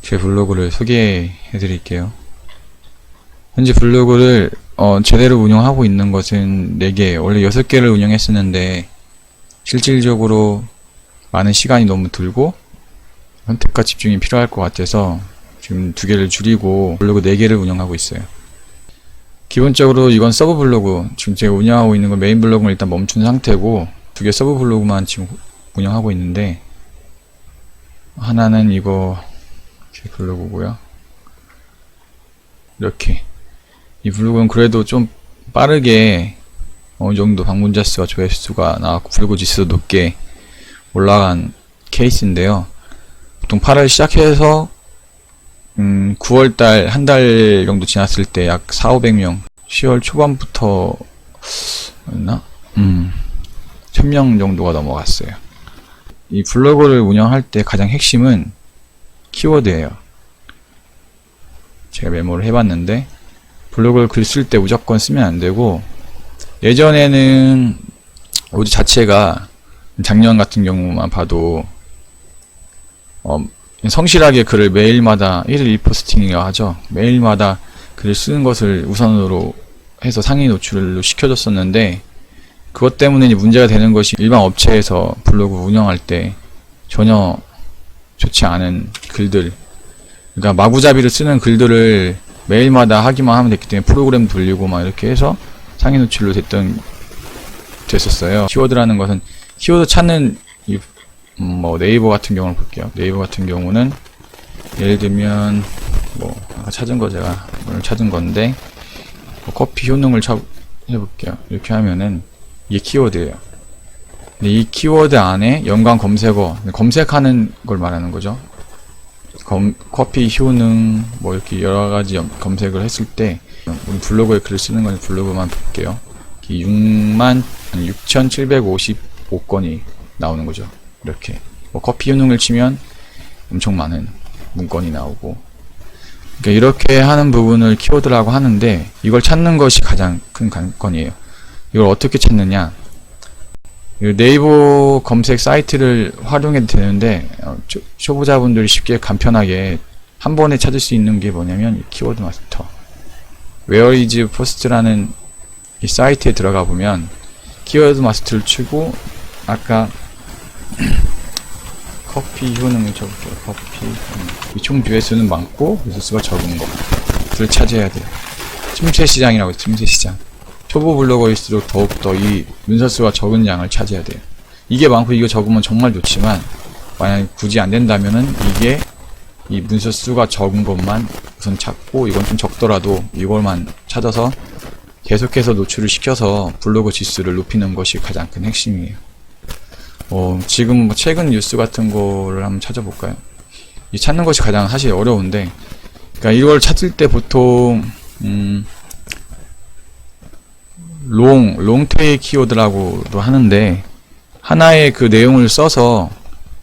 제 블로그를 소개해 드릴게요. 현재 블로그를 제대로 운영하고 있는 것은 4개, 원래 6개를 운영했었는데 실질적으로 많은 시간이 너무 들고 선택과 집중이 필요할 것 같아서 지금 2개를 줄이고 블로그 4개를 운영하고 있어요. 기본적으로 이건 서브 블로그, 지금 제가 운영하고 있는 건 메인 블로그는 일단 멈춘 상태고 2개 서브 블로그만 지금 운영하고 있는데, 하나는 이거 제 블로그고요. 이렇게 이 블로그는 그래도 좀 빠르게 어느 정도 방문자 수와 조회수 수가 나왔고 블로그 지수도 높게 올라간 케이스인데요. 보통 8월 시작해서 9월달 한 달 정도 지났을 때 약 400~500명, 10월 초반부터 였나? 1000명 정도가 넘어갔어요. 이 블로그를 운영할 때 가장 핵심은 키워드예요. 제가 메모를 해봤는데 블로그를 글 쓸 때 무조건 쓰면 안 되고, 예전에는 오디 자체가 작년 같은 경우만 봐도 성실하게 글을 매일마다 1일 1포스팅이라고 하죠. 매일마다 글을 쓰는 것을 우선으로 해서 상위 노출을 시켜줬었는데, 그것 때문에 문제가 되는 것이 일반 업체에서 블로그 운영할 때 전혀 좋지 않은 글들, 그러니까 마구잡이로 쓰는 글들을 매일마다 하기만 하면 됐기 때문에 프로그램 돌리고 막 이렇게 해서 상위 노출로 됐었어요. 키워드라는 것은 키워드 찾는 네이버 같은 경우를 볼게요. 네이버 같은 경우는 예를 들면 아까 찾은 거, 제가 오늘 찾은 건데 커피 효능을 해볼게요. 이렇게 하면은 이게 키워드예요. 근데 이 키워드 안에 연관 검색어, 검색하는 걸 말하는 거죠. 커피 효능 이렇게 여러가지 검색을 했을 때 우리 블로그에 글을 쓰는 건 블로그만 볼게요. 66,755건이 나오는 거죠. 이렇게 커피 효능을 치면 엄청 많은 문건이 나오고, 그러니까 이렇게 하는 부분을 키워드라고 하는데, 이걸 찾는 것이 가장 큰 관건이에요. 이걸 어떻게 찾느냐, 네이버 검색 사이트를 활용해도 되는데 초보자분들이 쉽게 간편하게 한 번에 찾을 수 있는 게 뭐냐면 이 키워드 마스터, Where is First라는 이 사이트에 들어가 보면 키워드 마스터를 치고 아까 커피 효능을 쳐볼게요. 커피 총 조회수는 많고 조회수가 적은 것을 찾아야 돼요. 틈새 시장이라고 해요. 틈새 시장. 초보 블로거일수록 더욱더 이 문서수가 적은 양을 찾아야 돼요. 이게 많고 이거 적으면 정말 좋지만, 만약 굳이 안 된다면은 이게 이 문서수가 적은 것만 우선 찾고, 이건 좀 적더라도 이걸만 찾아서 계속해서 노출을 시켜서 블로그 지수를 높이는 것이 가장 큰 핵심이에요. 지금 최근 뉴스 같은 거를 한번 찾아볼까요? 이 찾는 것이 가장 사실 어려운데, 그러니까 이걸 찾을 때 보통 롱테일 키워드라고도 하는데, 하나의 그 내용을 써서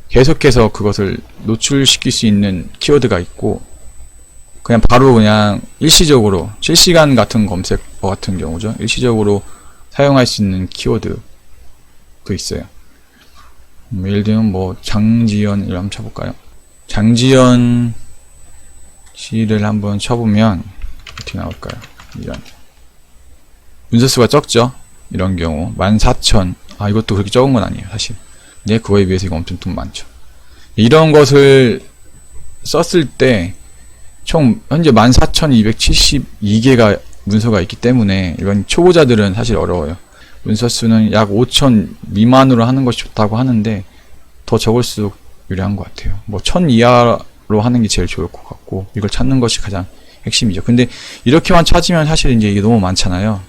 계속해서 그것을 노출시킬 수 있는 키워드가 있고, 그냥 일시적으로 실시간 같은 검색어 같은 경우죠. 일시적으로 사용할 수 있는 키워드도 있어요. 예를 들면 장지연을 한번 쳐볼까요? 장지연 씨를 한번 쳐보면 어떻게 나올까요? 이런 문서수가 적죠? 이런 경우 14,000, 이것도 그렇게 적은 건 아니에요 사실. 근데 그거에 비해서 이거 엄청 돈 많죠. 이런 것을 썼을 때 총 현재 14,272개가 문서가 있기 때문에 이건 초보자들은 사실 어려워요. 문서수는 약 5,000 미만으로 하는 것이 좋다고 하는데 더 적을수록 유리한 것 같아요. 1,000 이하로 하는 게 제일 좋을 것 같고, 이걸 찾는 것이 가장 핵심이죠. 근데 이렇게만 찾으면 사실 이제 이게 너무 많잖아요.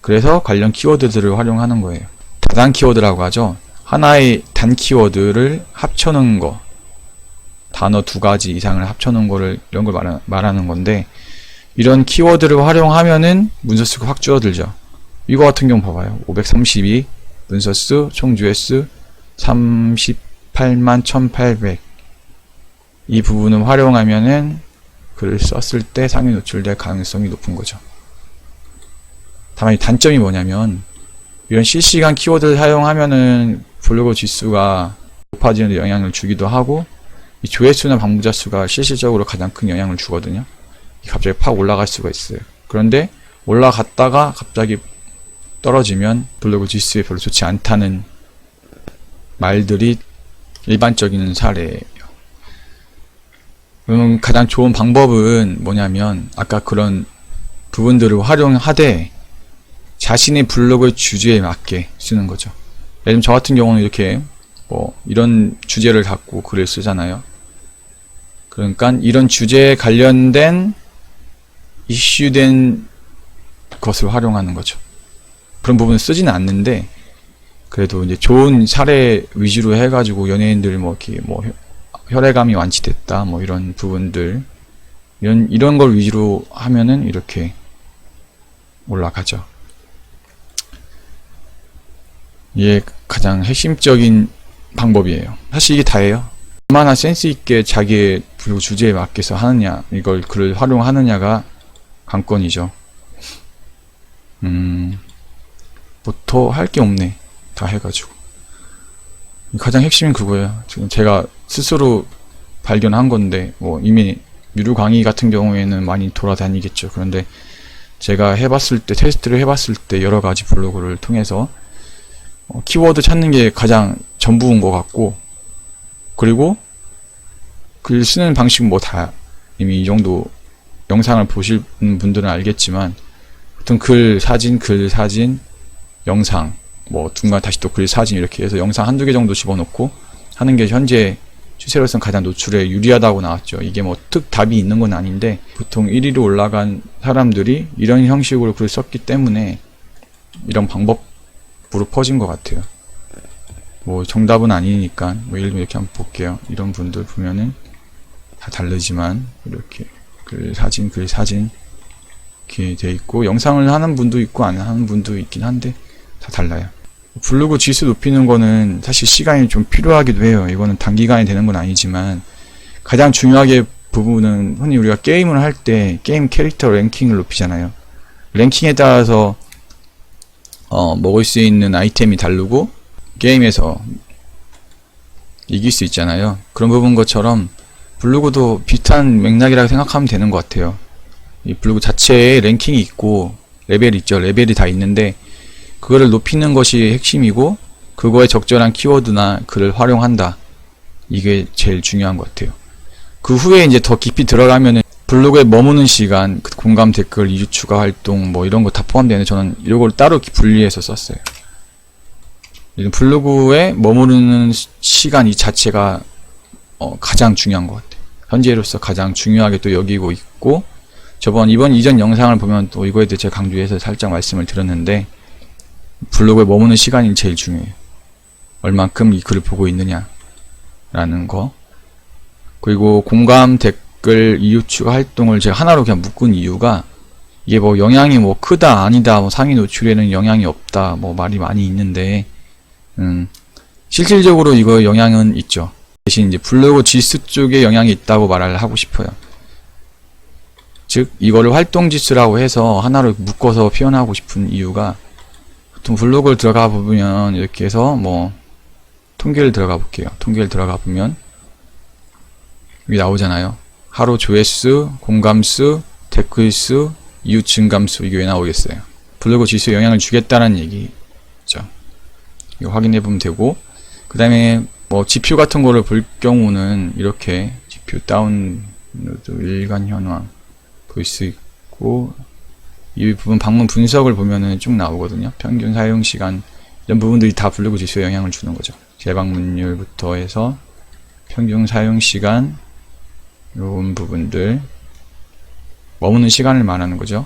그래서 관련 키워드들을 활용하는 거예요. 다단 키워드라고 하죠. 하나의 단 키워드를 합쳐놓은 거, 단어 2가지 이상을 합쳐놓은 거를, 이런 걸 말하는 건데, 이런 키워드를 활용하면은 문서수가 확 줄어들죠. 이거 같은 경우 봐봐요. 532 문서수, 총 조회수 381,800. 이 부분을 활용하면은 글을 썼을 때 상위 노출될 가능성이 높은 거죠. 다만 이 단점이 뭐냐면, 이런 실시간 키워드를 사용하면은 블로그 지수가 높아지는 데 영향을 주기도 하고, 이 조회수나 방문자 수가 실질적으로 가장 큰 영향을 주거든요. 갑자기 팍 올라갈 수가 있어요. 그런데 올라갔다가 갑자기 떨어지면 블로그 지수에 별로 좋지 않다는 말들이 일반적인 사례예요. 그러면 가장 좋은 방법은 뭐냐면 아까 그런 부분들을 활용하되 자신의 블로그의 주제에 맞게 쓰는 거죠. 예를 들면 저 같은 경우는 이렇게 뭐 이런 주제를 갖고 글을 쓰잖아요. 그러니까 이런 주제에 관련된 이슈된 것을 활용하는 거죠. 그런 부분을 쓰지는 않는데 그래도 이제 좋은 사례 위주로 해가지고 연예인들 뭐 이렇게 뭐 혈액암이 완치됐다 뭐 이런 부분들 이런 걸 위주로 하면은 이렇게 올라가죠. 이게 가장 핵심적인 방법이에요. 사실 이게 다예요. 얼마나 센스 있게 자기의 블로그 주제에 맞게서 하느냐, 이걸 글을 활용하느냐가 관건이죠. 뭐 더 할 게 없네. 다 해가지고. 가장 핵심은 그거예요. 지금 제가 스스로 발견한 건데, 뭐 이미 유료 강의 같은 경우에는 많이 돌아다니겠죠. 그런데 제가 해봤을 때, 테스트를 해봤을 때 여러 가지 블로그를 통해서 키워드 찾는 게 가장 전부인 것 같고, 그리고 글 쓰는 방식은 뭐 다 이미 이 정도 영상을 보실 분들은 알겠지만, 보통 글, 사진, 영상, 뭐 중간 다시 또 글, 사진 이렇게 해서 영상 한두 개 정도 집어넣고 하는 게 현재 추세로서는 가장 노출에 유리하다고 나왔죠. 이게 뭐 특 답이 있는 건 아닌데 보통 1위로 올라간 사람들이 이런 형식으로 글을 썼기 때문에 이런 방법으로 퍼진 것 같아요. 뭐 정답은 아니니까 뭐 예를 들면 이렇게 한번 볼게요. 이런 분들 보면은 다 다르지만 이렇게 글, 사진 이렇게 돼 있고 영상을 하는 분도 있고 안 하는 분도 있긴 한데 다 달라요. 블로그 지수 높이는 거는 사실 시간이 좀 필요하기도 해요. 이거는 단기간에 되는 건 아니지만 가장 중요하게 부분은 흔히 우리가 게임을 할 때 게임 캐릭터 랭킹을 높이잖아요. 랭킹에 따라서 먹을 수 있는 아이템이 다르고 게임에서 이길 수 있잖아요. 그런 부분 것처럼 블로그도 비슷한 맥락이라고 생각하면 되는 것 같아요. 이 블로그 자체에 랭킹이 있고 레벨이 있죠. 레벨이 다 있는데 그거를 높이는 것이 핵심이고 그거에 적절한 키워드나 글을 활용한다. 이게 제일 중요한 것 같아요. 그 후에 이제 더 깊이 들어가면은 블로그에 머무는 시간, 공감, 댓글, 이주 추가 활동 뭐 이런 거 다 포함되는 저는 이걸 따로 분리해서 썼어요. 블로그에 머무르는 시간 이 자체가 가장 중요한 것 같아요. 현재로서 가장 중요하게 또 여기고 있고 이전 영상을 보면 또 이거에 대해 제가 강조해서 살짝 말씀을 드렸는데 블로그에 머무는 시간이 제일 중요해요. 얼만큼 이 글을 보고 있느냐 라는 거. 그리고 공감, 댓글, 이유 추가 활동을 제가 하나로 그냥 묶은 이유가 이게 뭐 영향이 뭐 크다 아니다 뭐 상위 노출에는 영향이 없다 뭐 말이 많이 있는데 실질적으로 이거 영향은 있죠. 대신 이제 블로그 지수 쪽에 영향이 있다고 말을 하고 싶어요. 즉 이거를 활동 지수라고 해서 하나로 묶어서 표현하고 싶은 이유가 보통 블로그를 들어가 보면 이렇게 해서 뭐 통계를 들어가 볼게요. 통계를 들어가 보면 여기 나오잖아요. 하루 조회수, 공감수, 댓글수, 이웃 증감수 이게 왜 나오겠어요? 블로그 지수에 영향을 주겠다는 얘기죠. 이거 확인해 보면 되고 그 다음에 뭐 지표 같은 거를 볼 경우는 이렇게 지표 다운로드 일간 현황 볼 수 있고 이 부분 방문 분석을 보면은 쭉 나오거든요. 평균 사용 시간 이런 부분들이 다 블로그 지수에 영향을 주는 거죠. 재방문율부터 해서 평균 사용 시간 이런 부분들 머무는 시간을 말하는 거죠.